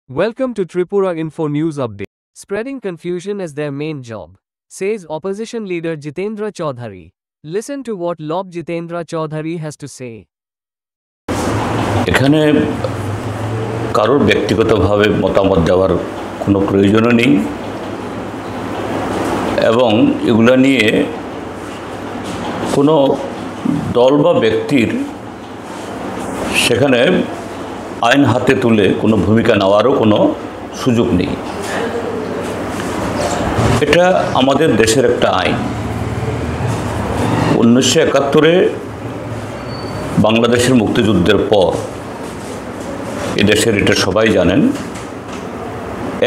Welcome to Tripura Info News Update. Spreading confusion is their main job, says opposition leader Jitendra Chaudhary. Listen to what Lob Jitendra Chaudhary has to say. এখানে কারোর ব্যক্তিগতভাবে মতামত দেওয়ার কোনো প্রয়োজনও নেই এবং এগুলা নিয়ে কোনো দল বা ব্যক্তির সেখানে আইন হাতে তুলে কোনো ভূমিকা নেওয়ারও কোনো সুযোগ নেই। এটা আমাদের দেশের একটা আইন। 1971-এ বাংলাদেশের মুক্তিযুদ্ধের পর এদেশের, এটা সবাই জানেন,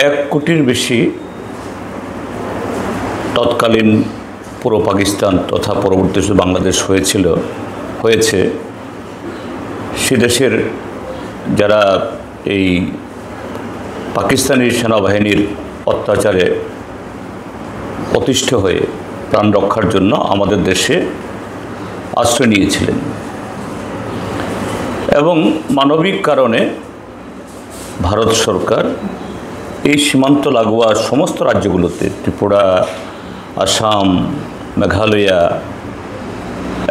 1 কোটির বেশি তৎকালীন পুরো পাকিস্তান তথা পরবর্তী বাংলাদেশ হয়েছে সে দেশের যারা এই পাকিস্তানি সেনাবাহিনীর অত্যাচারে অতিষ্ঠ হয়ে প্রাণ রক্ষার জন্য আমাদের দেশে আশ্রয় নিয়েছিলেন এবং মানবিক কারণে ভারত সরকার এই সীমান্ত লাগোয়া সমস্ত রাজ্যগুলোতে, ত্রিপুরা, আসাম, মেঘালয়া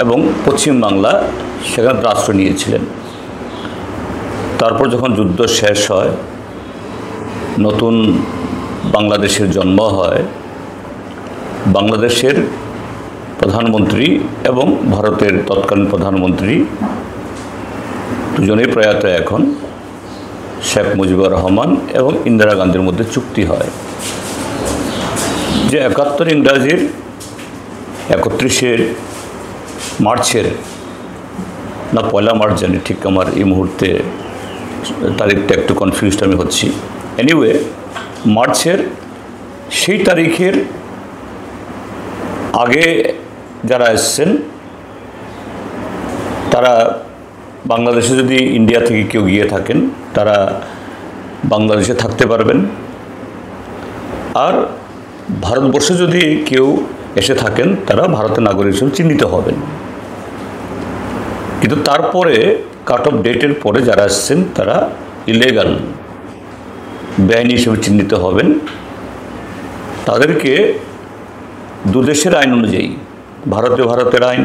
এবং পশ্চিমবাংলা, সেখানে আশ্রয় নিয়েছিলেন। তারপর যখন যুদ্ধ শেষ হয়, নতুন বাংলাদেশের জন্ম হয়, বাংলাদেশের প্রধানমন্ত্রী এবং ভারতের তৎকালীন প্রধানমন্ত্রী দুজনেই প্রয়াত এখন, শেখ মুজিবুর রহমান এবং ইন্দিরা গান্ধীর মধ্যে চুক্তি হয় যে 71 ইংরাজির 31শে মার্চের, না 1 মার্চ জানি, ঠিক আমার এই মুহূর্তে তারিখটা একটু কনফিউজড আমি হচ্ছি। এনিওয়ে, মার্চের সেই তারিখের আগে যারা এসছেন তারা বাংলাদেশে, যদি ইন্ডিয়া থেকে কেউ গিয়ে থাকেন, তারা বাংলাদেশে থাকতে পারবেন। আর ভারতবর্ষে যদি কেউ এসে থাকেন, তারা ভারতের নাগরিক হিসেবে চিহ্নিত হবেন। কিন্তু তারপরে কাট অফ ডেটের পরে যারা আসছেন তারা ইলিগাল, বেআইনি হিসেবে চিহ্নিত হবেন। তাদেরকে দুদেশের আইন অনুযায়ী, ভারতের আইন,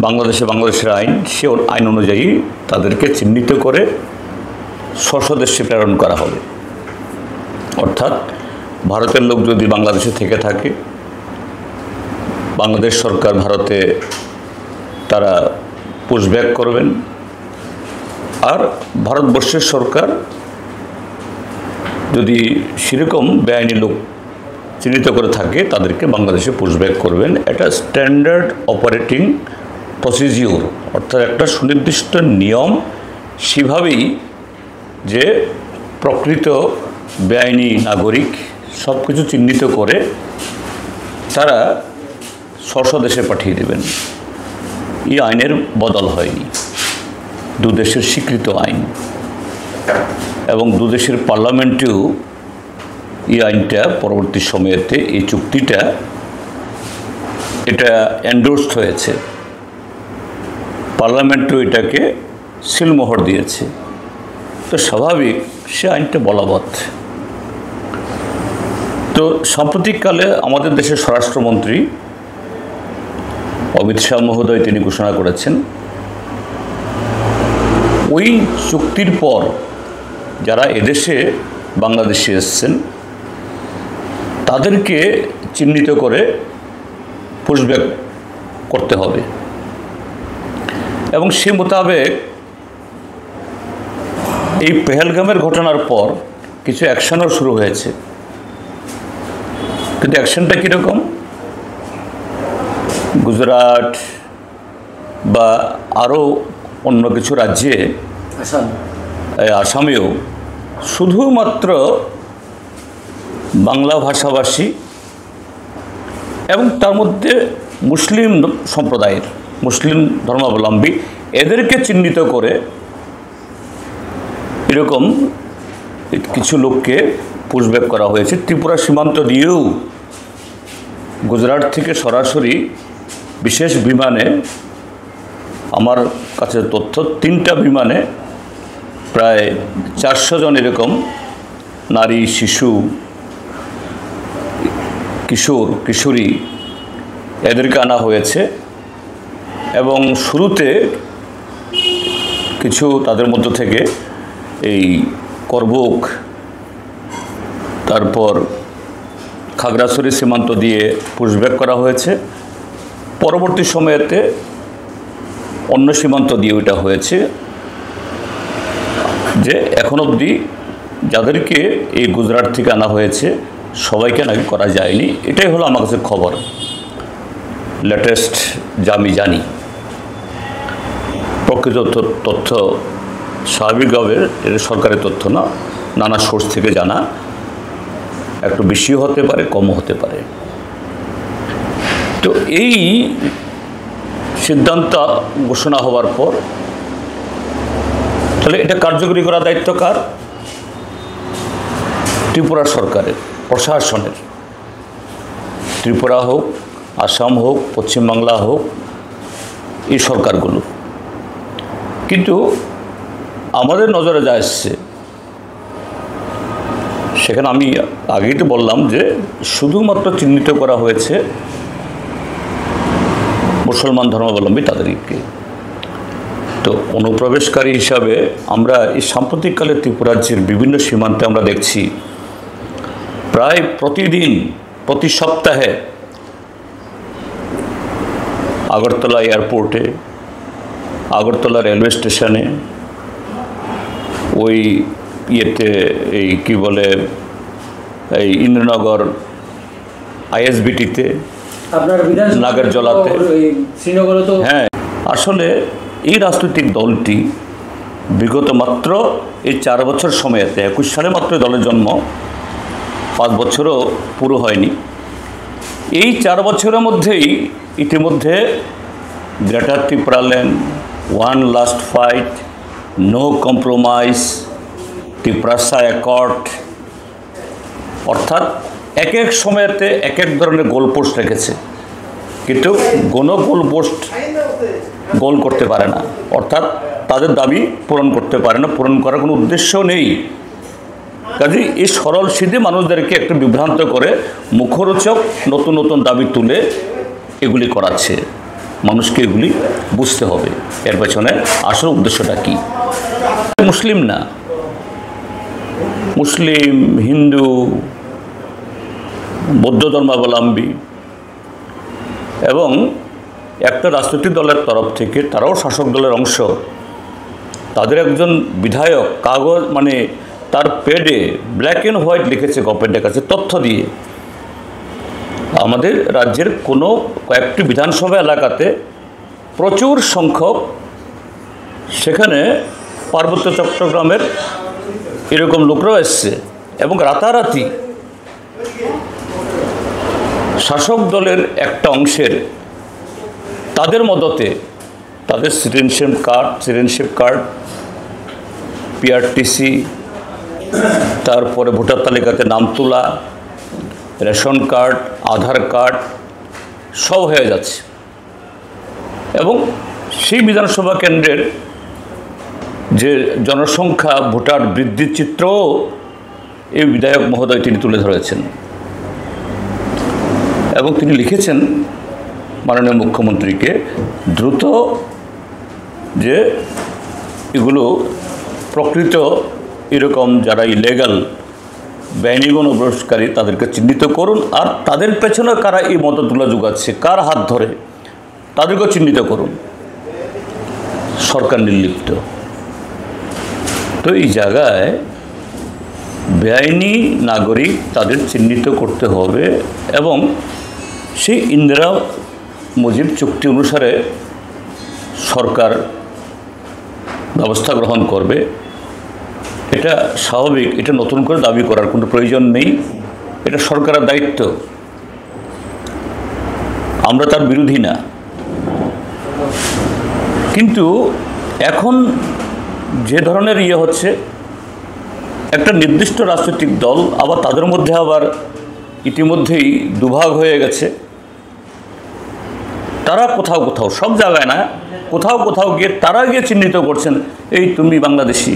বাংলাদেশের আইন, সে আইন অনুযায়ী তাদেরকে চিহ্নিত করে স্বদেশে প্রেরণ করা হবে। অর্থাৎ ভারতের লোক যদি বাংলাদেশে থেকে থাকে, বাংলাদেশ সরকার ভারতে তারা পুশব্যাক করবেন। আর ভারতবর্ষের সরকার যদি সেরকম বেআইনি লোক চিহ্নিত করে থাকে, তাদেরকে বাংলাদেশে পুশব্যাক করবেন। এটা স্ট্যান্ডার্ড অপারেটিং প্রসিজিওর, অর্থাৎ একটা সুনির্দিষ্ট নিয়ম। সেভাবেই যে প্রকৃত বেআইনি নাগরিক সব কিছু চিহ্নিত করে তারা স্বদেশে পাঠিয়ে দেবেন। এই আইনের বদল হয়নি, দুদেশের স্বীকৃত আইন এবং দুদেশের পার্লামেন্টেও এই আইনটা পরবর্তী সময়েতে, এই চুক্তিটা, এটা এন্ডোর্সড হয়েছে। পার্লামেন্টও এটাকে সিলমোহর দিয়েছে। তো স্বাভাবিক সে আইনটা বলবৎ। তো সাম্প্রতিককালে আমাদের দেশের স্বরাষ্ট্রমন্ত্রী অমিত শাহ মহোদয় তিনি ঘোষণা করেছেন, ওই চুক্তির পর যারা এদেশে বাংলাদেশে এসছেন তাদেরকে চিহ্নিত করে পুশব্যাক করতে হবে এবং সে মোতাবেক এই পেহেলগামের ঘটনার পর কিছু অ্যাকশনও শুরু হয়েছে। কিন্তু অ্যাকশনটা কীরকম? গুজরাট বা আরও অন্য কিছু রাজ্যে, আসামেও শুধুমাত্র বাংলা ভাষাভাষী এবং তার মধ্যে মুসলিম সম্প্রদায়ের, মুসলিম ধর্মাবলম্বী, এদেরকে চিহ্নিত করে এরকম কিছু লোককে পুশব্যাক করা হয়েছে। ত্রিপুরা সীমান্ত দিয়েও গুজরাট থেকে সরাসরি বিশেষ বিমানে, আমার কাছে তথ্য, 3টা বিমানে প্রায় 400 জন এরকম নারী, শিশু, কিশোর, কিশোরী এদেরকে আনা হয়েছে। এবং শুরুতে কিছু তাদের মধ্য থেকে এই করবুক, তারপর খাগড়াছড়ি সীমান্ত দিয়ে পুশব্যাক করা হয়েছে। পরবর্তী সময়েতে অন্য সীমান্ত দিয়ে ওইটা হয়েছে, যে এখন অবধি যাদেরকে এই গুজরাট থেকে আনা হয়েছে সবাইকে নাকি করা যায়নি। এটাই হলো আমার কাছে খবর, লেটেস্ট যা আমি জানি। প্রকৃত তথ্য স্বাভাবিকভাবে এটা সরকারি তথ্য না, নানা সোর্স থেকে জানা, একটু বেশিও হতে পারে, কমও হতে পারে। তো এই সিদ্ধান্ত ঘোষণা হওয়ার পর তাহলে এটা কার্যকরী করার দায়িত্ব কার? ত্রিপুরা সরকারের, প্রশাসনের। ত্রিপুরা হোক, আসাম হোক, পশ্চিমবাংলা হোক, এই সরকারগুলো। কিন্তু আমাদের নজরে যা এসছে, সেখানে আমি আগেই তো বললাম যে শুধুমাত্র চিহ্নিত করা হয়েছে মুসলমান ধর্মাবলম্বী তাদেরকে। তো অনুপ্রবেশকারী হিসাবে আমরা এই সাম্প্রতিককালে ত্রিপুরা রাজ্যের বিভিন্ন সীমান্তে আমরা দেখছি প্রায় প্রতিদিন, প্রতি সপ্তাহে আগরতলা এয়ারপোর্টে, আগরতলা রেলওয়ে স্টেশনে, ওই ইয়েতে এই কি বলে এই ইন্দ্রনগর আইএসবিটিতে, নাগরজলাতে, হ্যাঁ। আসলে এই রাজনৈতিক দলটি বিগত মাত্র এই 4 বছর সময়েতে, 21 সালে মাত্র দলের জন্ম, 5 বছরও পুরো হয়নি। এই 4 বছরের মধ্যেই ইতিমধ্যে greater Tripura land, one last fight, no compromise, Tiprasa accord, অর্থাৎ এক এক সময়েতে এক এক ধরনের গোলপোস্ট রেখেছে, কিন্তু কোনো গোলপোস্ট গোল করতে পারে না, অর্থাৎ তাদের দাবি পূরণ করতে পারে না, পূরণ করার কোনো উদ্দেশ্য নেই। কাজে এই সরল সিধে মানুষদেরকে একটু বিভ্রান্ত করে মুখরোচক নতুন নতুন দাবি তুলে এগুলি করাচ্ছে। মানুষকে এগুলি বুঝতে হবে এর পেছনে আসল উদ্দেশ্যটা কী। মুসলিম না, মুসলিম, হিন্দু, বৌদ্ধ ধর্মাবলম্বী এবং একটা রাজনৈতিক দলের তরফ থেকে, তারাও শাসক দলের অংশ, তাদের একজন বিধায়ক কাগজ মানে তার পেডে ব্ল্যাক অ্যান্ড হোয়াইট লিখেছে গভর্নমেন্টের কাছে তথ্য দিয়ে, আমাদের রাজ্যের কোনো কয়েকটি বিধানসভা এলাকাতে প্রচুর সংখ্যক, সেখানে পার্বত্য চট্টগ্রামের এরকম লোকরাও এসছে এবং রাতারাতি শাসক দলের একটা অংশের তাদের মদতে তাদের সিটিজেনশিপ কার্ড, পিআরটিসি, তারপরে ভোটার তালিকাতে নাম তোলা, রেশন কার্ড, আধার কার্ড সব হয়ে যাচ্ছে। এবং সেই বিধানসভা কেন্দ্রের যে জনসংখ্যা, ভোটার বৃদ্ধির চিত্রও এই বিধায়ক মহোদয় তিনি তুলে ধরেছেন এবং তিনি লিখেছেন মাননীয় মুখ্যমন্ত্রীকে দ্রুত যে এগুলো প্রকৃত এরকম যারা ইলিগাল বেআইনি অনুপ্রবেশকারী তাদেরকে চিহ্নিত করুন, আর তাদের পেছনে কারা এই মদতগুলো যোগাচ্ছে, কার হাত ধরে, তাদেরকেও চিহ্নিত করুন। সরকার নির্লিপ্ত। তো এই জায়গায় বেআইনি নাগরিক তাদের চিহ্নিত করতে হবে এবং সেই ইন্দিরা মুজিব চুক্তি অনুসারে সরকার ব্যবস্থা গ্রহণ করবে, এটা স্বাভাবিক। এটা নতুন করে দাবি করার কোনো প্রয়োজন নেই, এটা সরকারের দায়িত্ব। আমরা তার বিরোধী না, কিন্তু এখন যে ধরনের হচ্ছে, একটা নির্দিষ্ট রাজনৈতিক দল আবার তাদের মধ্যে আবার ইতিমধ্যেই দুভাগ হয়ে গেছে। তারা কোথাও কোথাও, সব জায়গায় না, কোথাও কোথাও গিয়ে তারা গিয়ে চিহ্নিত করছেন, এই তুমি বাংলাদেশি,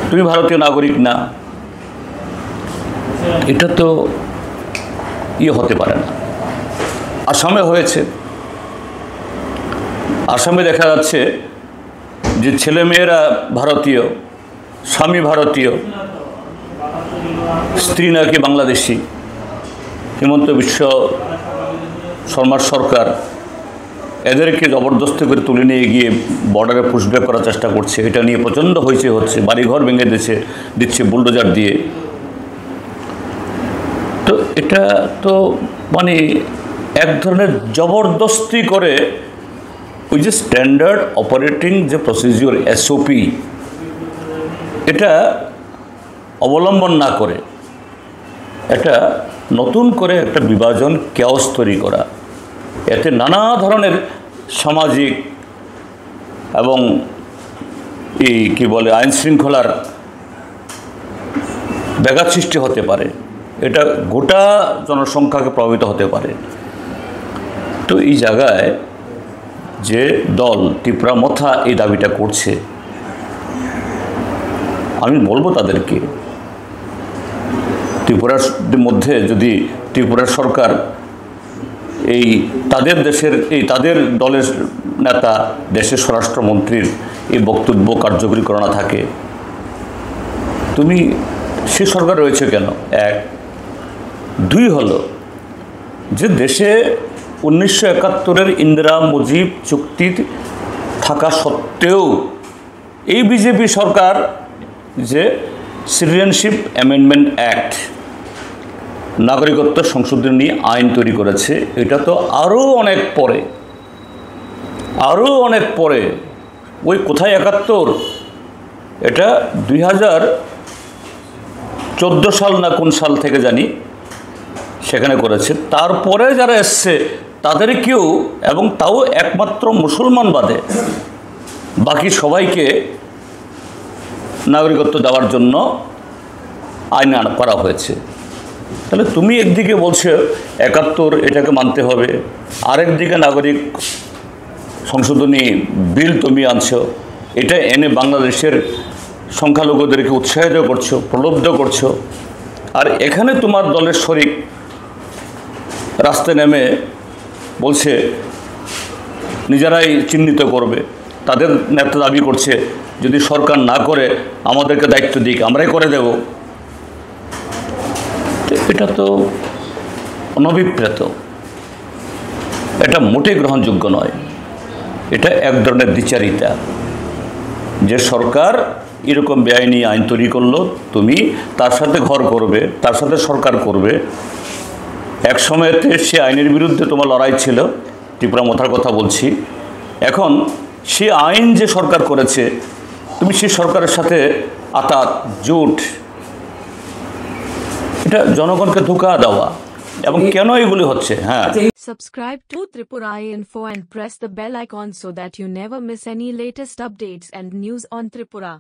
তুমি ভারতীয় নাগরিক না, এটা তো হতে পারে না। আসামে হয়েছে, আসামে দেখা যাচ্ছে যে ছেলেমেয়েরা ভারতীয়, স্বামী ভারতীয়, স্ত্রী নাকি বাংলাদেশি। হিমন্ত বিশ্ব শর্মার সরকার এদেরকে জবরদস্তি করে তুলে নিয়ে গিয়ে বর্ডারে পুশব্যাক করার চেষ্টা করছে। এটা নিয়ে প্রচণ্ড হইচই হচ্ছে, বাড়িঘর ভেঙে দিচ্ছে বুলডোজার দিয়ে। তো এটা তো মানে এক ধরনের জবরদস্তি করে ওই যে স্ট্যান্ডার্ড অপারেটিং যে প্রসিজিওর এসওপি, এটা অবলম্বন না করে এটা নতুন করে একটা বিভাজন কেওস তৈরি করা, এতে নানা ধরনের সামাজিক এবং এই কি বলে আইন শৃঙ্খলার ব্যাঘাত সৃষ্টি হতে পারে, এটা গোটা জনসংখ্যাকে প্রভাবিত হতে পারে। তো এই জায়গায় যে দল ত্রিপুরা মথা এই দাবিটা করছে, আমি বলবো তাদেরকে, ত্রিপুরার মধ্যে যদি ত্রিপুরার সরকার এই তাদের দলের নেতা দেশের স্বরাষ্ট্রমন্ত্রীর এই বক্তব্য কার্যকরী করা না থাকে, তুমি সে সরকার রয়েছে কেন? এক। দুই হলো যে দেশে 1971-এর ইন্দিরা মুজিব চুক্তি থাকা সত্ত্বেও এই বিজেপি সরকার যে সিটিজেনশিপ অ্যামেন্ডমেন্ট অ্যাক্ট, নাগরিকত্ব সংশোধনী আইন তৈরি করেছে, এটা তো আরও অনেক পরে, ওই কোথায় 71, এটা 2014 সাল না কোন সাল থেকে জানি সেখানে করেছে। তারপরে যারা এসছে তাদেরকেও, এবং তাও একমাত্র মুসলমান বাদে বাকি সবাইকে নাগরিকত্ব দেওয়ার জন্য আইন করা হয়েছে। তাহলে তুমি একদিকে বলছো 71 এটাকে মানতে হবে, আরেকদিকে নাগরিক সংশোধনী বিল তুমি আনছো, এটা এনে বাংলাদেশের সংখ্যালঘুদেরকে উৎসাহিত করছো, প্রলুব্ধ করছো। আর এখানে তোমার দলের শরিক রাস্তায় নেমে বলছে নিজেরাই চিহ্নিত করবে, তাদের নেতা দাবি করছে যদি সরকার না করে আমাদেরকে দায়িত্ব দিক, আমরাই করে দেব। এটা তো অনভিপ্রেত, এটা মোটেই গ্রহণযোগ্য নয়। এটা এক ধরনের দ্বিচারিতা, যে সরকার এরকম বেআইনি আইন তৈরি করলো, তুমি তার সাথে ঘর করবে, তার সাথে সরকার করবে। এক সময়তে সে আইনের বিরুদ্ধে তোমার লড়াই ছিল, ত্রিপুরা মথার কথা বলছি। এখন সে আইন যে সরকার করেছে, তুমি সেই সরকারের সাথে আতাত জোট, এটা জনগণকে ধোঁকা দেওয়া। এবং কেন এগুলি হচ্ছে? হ্যাঁ, Subscribe to Tripura Info and press the bell icon so that you never miss any latest updates and news on Tripura.